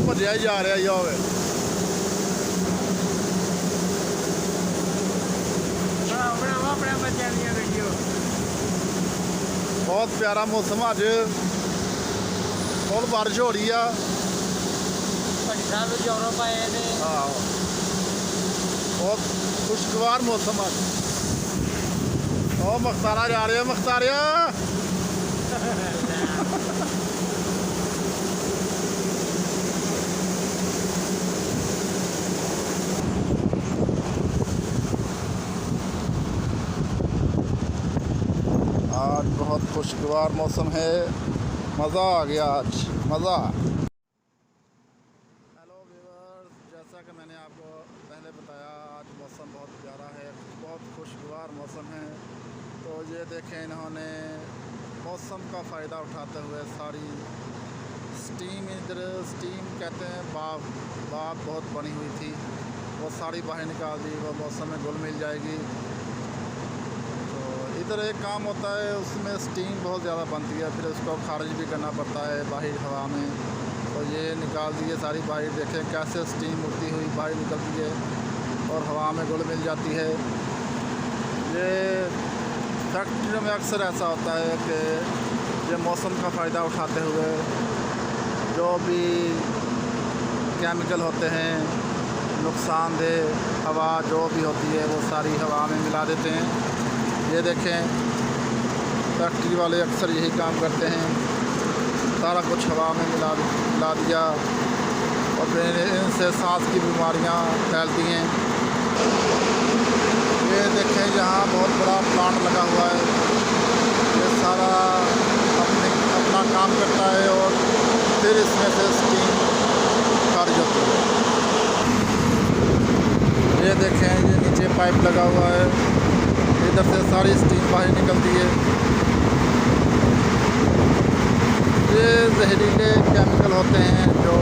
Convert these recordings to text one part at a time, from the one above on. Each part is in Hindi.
ਭੱਜਿਆ ਹੀ ਜਾ ਰਿਹਾ ਹੀ ਹੋਵੇ। अपने बच्चे दी वीडियो बहुत प्यारा मौसम अज बहुत बारिश हो रही है। यूरोप आए थे हाँ बहुत खुशगवार मौसम अज। मख्तारा जा रहे हैं मख्तारिया। आज बहुत खुशगवार मौसम है, मज़ा आ गया आज, मज़ा। हेलो व्यूअर्स, जैसा कि मैंने आपको पहले बताया आज मौसम बहुत प्यारा है, बहुत खुशगवार मौसम है। तो ये देखें इन्होंने मौसम का फ़ायदा उठाते हुए सारी स्टीम, इधर स्टीम कहते हैं बाग बहुत बनी हुई थी, वो सारी बाहर निकाल दी, वो मौसम में घुल मिल जाएगी। इधर एक काम होता है उसमें स्टीम बहुत ज़्यादा बनती है, फिर उसको खारिज भी करना पड़ता है बाहर हवा में। तो ये निकाल दिए सारी बाहर, देखें कैसे स्टीम उड़ती हुई बाहर निकलती है और हवा में घुल मिल जाती है। ये फैक्ट्रियों में अक्सर ऐसा होता है कि ये मौसम का फ़ायदा उठाते हुए जो भी केमिकल होते हैं नुकसानदेह हवा जो भी होती है वो सारी हवा में मिला देते हैं। ये देखें फैक्ट्री वाले अक्सर यही काम करते हैं, सारा कुछ हवा में मिला दिया और फिर इनसे सांस की बीमारियां फैलती हैं। ये देखें यहाँ बहुत बड़ा प्लांट लगा हुआ है, ये सारा अपना काम करता है और फिर इसमें से स्टीम खारिज होती है। ये देखें ये नीचे पाइप लगा हुआ है, इधर से सारी स्टीम बाहर निकलती है। ये जहरीले केमिकल होते हैं जो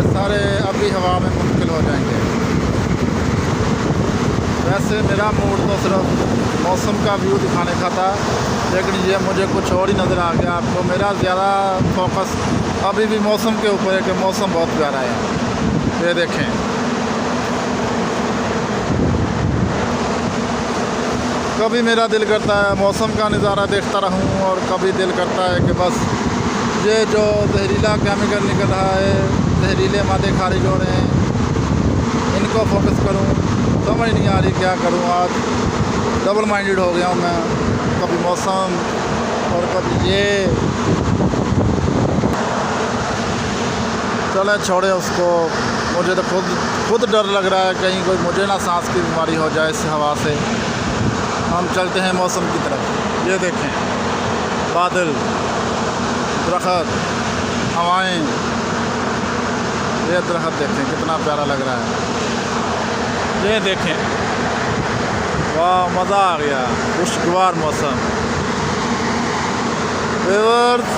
सारे अभी हवा में मुंतकिल हो जाएंगे। वैसे मेरा मूड तो सिर्फ मौसम का व्यू दिखाने का था, लेकिन ये मुझे कुछ और ही नज़र आ गया। आपको मेरा ज़्यादा फोकस अभी भी मौसम के ऊपर है कि मौसम बहुत प्यारा है। ये देखें कभी मेरा दिल करता है मौसम का नज़ारा देखता रहूं और कभी दिल करता है कि बस ये जो जहरीला केमिकल निकल रहा है, जहरीले मादे खारिज हो रहे हैं, इनको फोकस करूं। समझ नहीं आ रही क्या करूं। आज डबल माइंडेड हो गया हूं मैं, कभी मौसम और कभी ये। चले छोड़े उसको, मुझे तो खुद डर लग रहा है कहीं कोई मुझे ना सांस की बीमारी हो जाए इस हवा से। हम चलते हैं मौसम की तरफ। ये देखें बादल, दरख्त, हवाएं, ये दरख्त देखें कितना प्यारा लग रहा है। ये देखें वाह मज़ा आ गया, खुशगवार मौसम। व्यूअर्स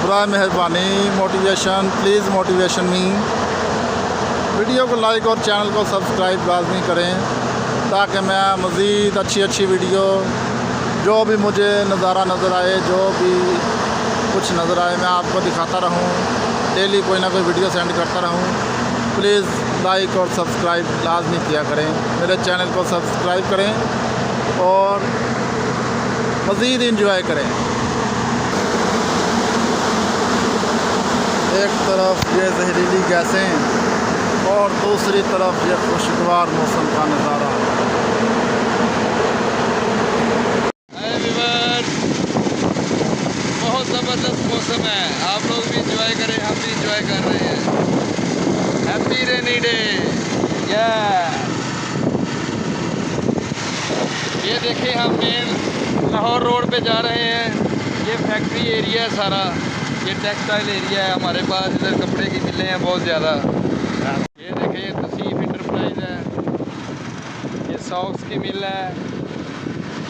बराए मेहरबानी motivation please motivation me, video को लाइक और चैनल को सब्सक्राइब लाजमी करें ताकि मैं मज़ीद अच्छी वीडियो जो भी मुझे नज़ारा नज़र आए, जो भी कुछ नज़र आए, मैं आपको दिखाता रहूं। डेली कोई ना कोई वीडियो सेंड करता रहूं। प्लीज़ लाइक और सब्सक्राइब लाजमी किया करें, मेरे चैनल को सब्सक्राइब करें और मज़ीद इंजॉय करें। एक तरफ ये जहरीली गैसें और दूसरी तरफ ये खुशगवार मौसम का नज़ारा। बहुत ज़बरदस्त मौसम है, आप लोग भी इंजॉय करें, हम भी इंजॉय कर रहे हैं। Happy rainy day. ये देखिए हम मेन लाहौर रोड पे जा रहे हैं। ये फैक्ट्री एरिया है सारा, ये टेक्सटाइल एरिया है हमारे पास, इधर कपड़े की मिलें हैं बहुत ज़्यादा। ये देखिए ये तसीफ इंटरप्राइज है, ये सॉक्स की मिल है,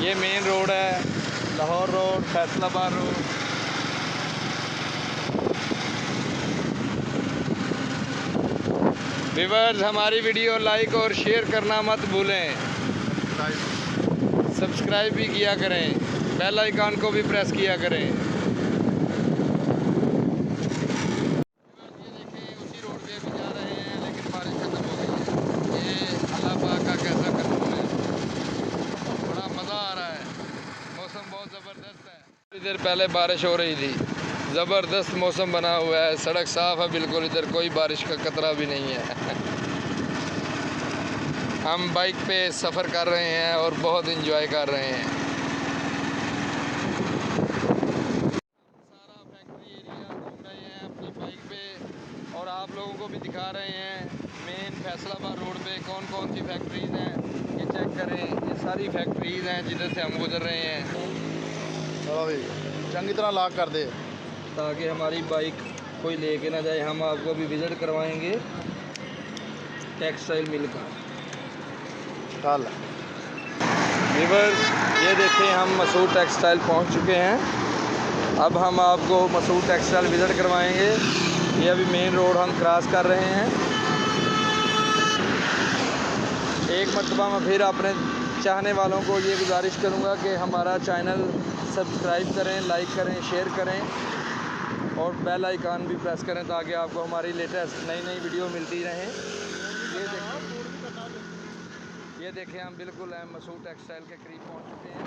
ये मेन रोड है Lahore road, Faisalabad road. Viewers हमारी वीडियो लाइक और शेयर करना मत भूलें, सब्सक्राइब भी किया करें, बेल आइकन को भी प्रेस किया करें। ये देखें पहले बारिश हो रही थी। ज़बरदस्त मौसम बना हुआ है, सड़क साफ़ है बिल्कुल, इधर कोई बारिश का खतरा भी नहीं है। हम बाइक पे सफ़र कर रहे हैं और बहुत इंजॉय कर रहे हैं। सारा फैक्ट्री एरिया घूम रहे हैं अपनी बाइक पे और आप लोगों को भी दिखा रहे हैं मेन फैसलाबाद रोड पे कौन कौन सी फैक्ट्रीज़ हैं। ये चेक करें, ये सारी फैक्ट्रीज़ हैं जिधर से हम गुजर रहे हैं। चलो भाई चंगी तरह लॉक कर दे ताकि हमारी बाइक कोई लेके ना जाए। हम आपको भी विज़िट करवाएंगे टेक्सटाइल मिल का। कल व्यूअर्स ये देखें हम मसूद टेक्सटाइल पहुंच चुके हैं। अब हम आपको मसूद टेक्सटाइल विज़िट करवाएंगे। ये अभी मेन रोड हम क्रॉस कर रहे हैं। एक मरतबा मैं फिर अपने चाहने वालों को ये गुजारिश करूँगा कि हमारा चैनल सब्सक्राइब करें, लाइक करें, शेयर करें और बेल आइकन भी प्रेस करें ताकि आपको हमारी लेटेस्ट नई नई वीडियो मिलती रहें। ये देखें हम बिल्कुल मसूद टेक्सटाइल के करीब पहुंच चुके हैं।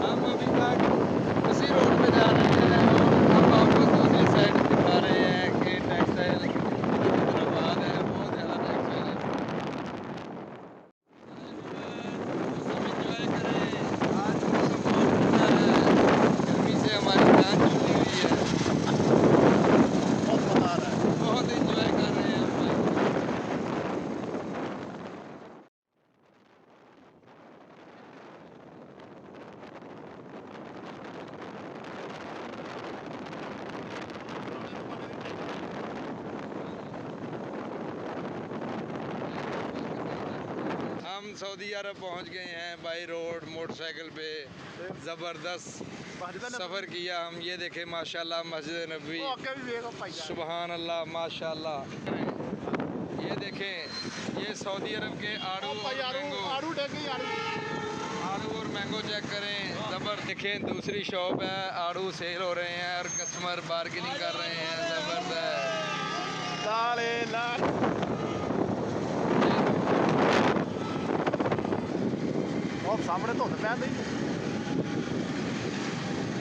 हम अभी तक उसी रोड पे जा रहे हैं और हम आपको दूसरी साइड दिखा रहे हैं कि टेक्सटाइल कितना बात है, बहुत ज़्यादा टेक्सटाइल है। मौसम इंजॉय करें, आज मौसम बहुत ठंडा है, गर्मी से हमारी जान छूटी हुई है। बहुत मज़ा आ रहा है। बहुत इंजॉय कर रहे हैं हम बाइक पे। हम सऊदी अरब पहुंच गए हैं बाई रोड मोटरसाइकिल पे। ज़बरदस्त सफ़र किया हम। ये देखें माशाल्लाह मस्जिद नबवी, सुबहान अल्लाह माशाल्लाह। ये देखें ये सऊदी अरब के आड़ू और मैंगो चेक करें, ज़बर। देखें दूसरी शॉप है, आड़ू सेल हो रहे हैं और कस्टमर बार्गेनिंग कर रहे हैं। ज़बरदस्त। और सामने तो मैं नहीं।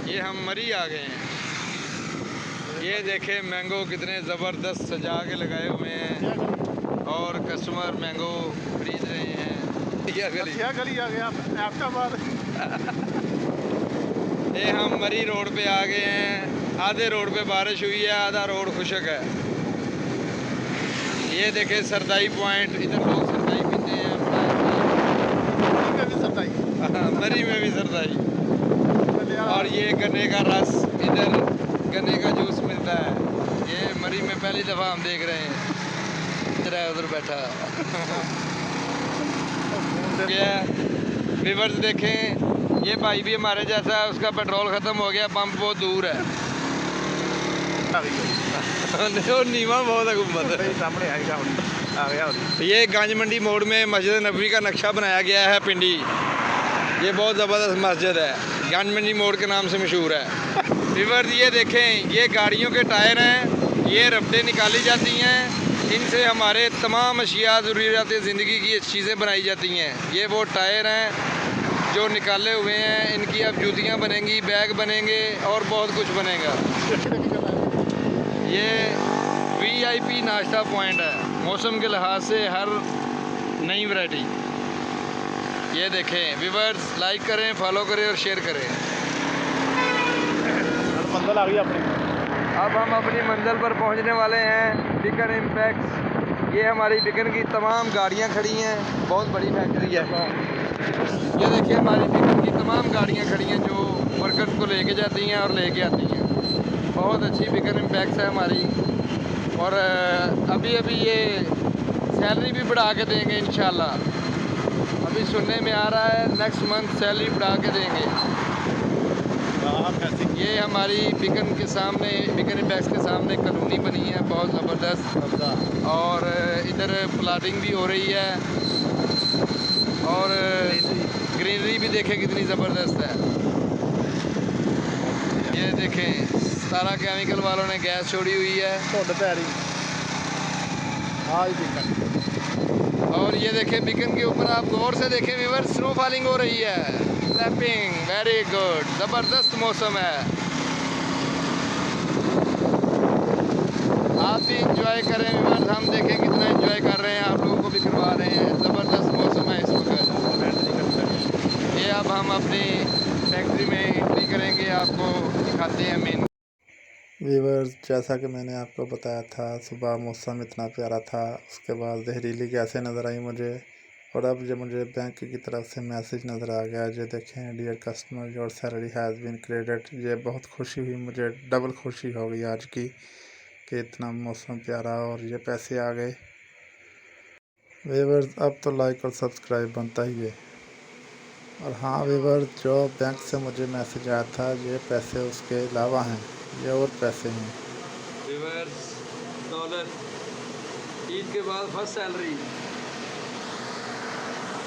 ये हम मरी आ गए हैं। ये देखें मैंगो कितने ज़बरदस्त सजा के लगाए हुए हैं और कस्टमर मैंगो खरीद रहे हैं। क्या गली आ गया एबटाबाद। ये हम मरी रोड पे आ गए हैं। आधे रोड पे बारिश हुई है, आधा रोड खुशक है। ये देखें सरदाई पॉइंट, इधर लोग सरदाई पीते हैं। मरी में भी सरदाई। और ये गन्ने का रस, इधर गन्ने का जूस मिलता है। ये मरी में पहली दफ़ा हम देख रहे हैं। इधर उधर बैठा व्यूअर्स देखें ये भाई भी हमारे जैसा है, उसका पेट्रोल ख़त्म हो गया, पंप बहुत दूर है। नीवा बहुत है गुम्बद सामने आ गया। ये गंज मंडी मोड़ में मस्जिद नबवी का नक्शा बनाया गया है पिंडी। ये बहुत ज़बरदस्त मस्जिद है, गंज मंडी मोड़ के नाम से मशहूर है। व्यूअर्स ये देखें ये गाड़ियों के टायर हैं, ये रबड़े निकाली जाती हैं, इनसे हमारे तमाम अशिया ज़रूरियात ज़िंदगी की चीज़ें बनाई जाती हैं। ये वो टायर हैं जो निकाले हुए हैं, इनकी अब जूतियाँ बनेंगी, बैग बनेंगे और बहुत कुछ बनेगा। ये VIP नाश्ता पॉइंट है, मौसम के लिहाज से हर नई वैरायटी। ये देखें व्यूअर्स लाइक करें, फॉलो करें और शेयर करें। मंजिल आ गई अपनी। अब हम अपनी मंजिल पर पहुंचने वाले हैं, बिकन इम्पैक्ट। ये हमारी बिकन की तमाम गाड़ियां खड़ी हैं, बहुत बड़ी फैक्ट्री है। ये देखिए हमारी बिकन की तमाम गाड़ियां खड़ी हैं जो वर्कर्स को लेके जाती हैं और लेके आती हैं। बहुत अच्छी बिकन इम्पैक्ट है हमारी। और अभी ये सैलरी भी बढ़ा के देंगे इंशाल्लाह। अभी सुनने में आ रहा है नेक्स्ट मंथ सैलरी बढ़ा के देंगे। ये हमारी बिकन के सामने, बिकन इम्पैक्ट के सामने कॉलोनी बनी है, बहुत ज़बरदस्त। और इधर प्लाटिंग भी हो रही है और ग्रीनरी भी देखें कितनी ज़बरदस्त है। ये देखें सारा केमिकल वालों ने गैस छोड़ी हुई है। और ये देखें बिकन के ऊपर आप गौर से देखें व्यूअर्स, स्नो फॉलिंग हो रही है। क्लैपिंग, वेरी गुड, ज़बरदस्त मौसम है। आप भी इंजॉय करें व्यूअर्स, हम देखें कितना इंजॉय कर रहे हैं, आप लोगों को भी करवा रहे हैं। ज़बरदस्त मौसम है इस वक्त। ये अब हम अपनी फैक्ट्री में एंट्री करेंगे, आपको दिखाते हैं मेन। व्यूअर्स, जैसा कि मैंने आपको बताया था, सुबह मौसम इतना प्यारा था, उसके बाद जहरीली गैसें नज़र आई मुझे, और अब जो मुझे बैंक की तरफ से मैसेज नज़र आ गया, जो देखें, dear customer your salary has been credit. ये बहुत खुशी हुई मुझे, डबल खुशी हो गई आज की कि इतना मौसम प्यारा और ये पैसे आ गए। व्यूअर्स, अब तो लाइक और सब्सक्राइब बनता ही है। और हाँ व्यूअर्स, जो बैंक से मुझे मैसेज आया था, ये पैसे उसके अलावा हैं, ये और पैसे हैं। व्यूअर्स, डॉलर, ईद के बाद फर्स्ट सैलरी।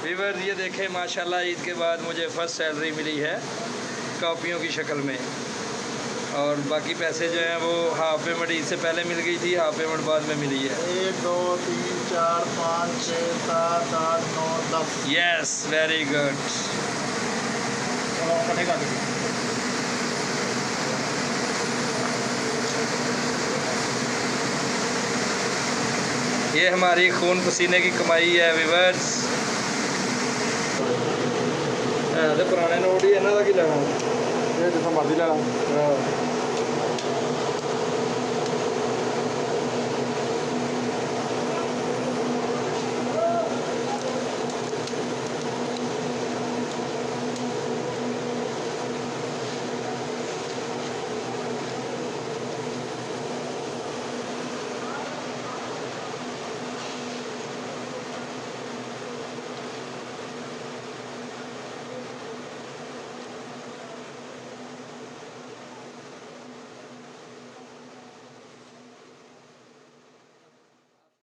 व्यूअर्स, ये देखें माशाल्लाह, ईद के बाद मुझे फ़र्स्ट सैलरी मिली है कॉपियों की शक्ल में, और बाकी पैसे जो हैं वो हाफ पेमेंट ईद से पहले मिल गई थी, हाफ पेमेंट बाद में मिली है। 1 2 3 4 5 6 7 8 9 10। Yes, very good. ये हमारी खून पसीने की कमाई है व्यूअर्स। पुराने नोट ही इन्हों का की लेना, ये जितना मर्जी लेना।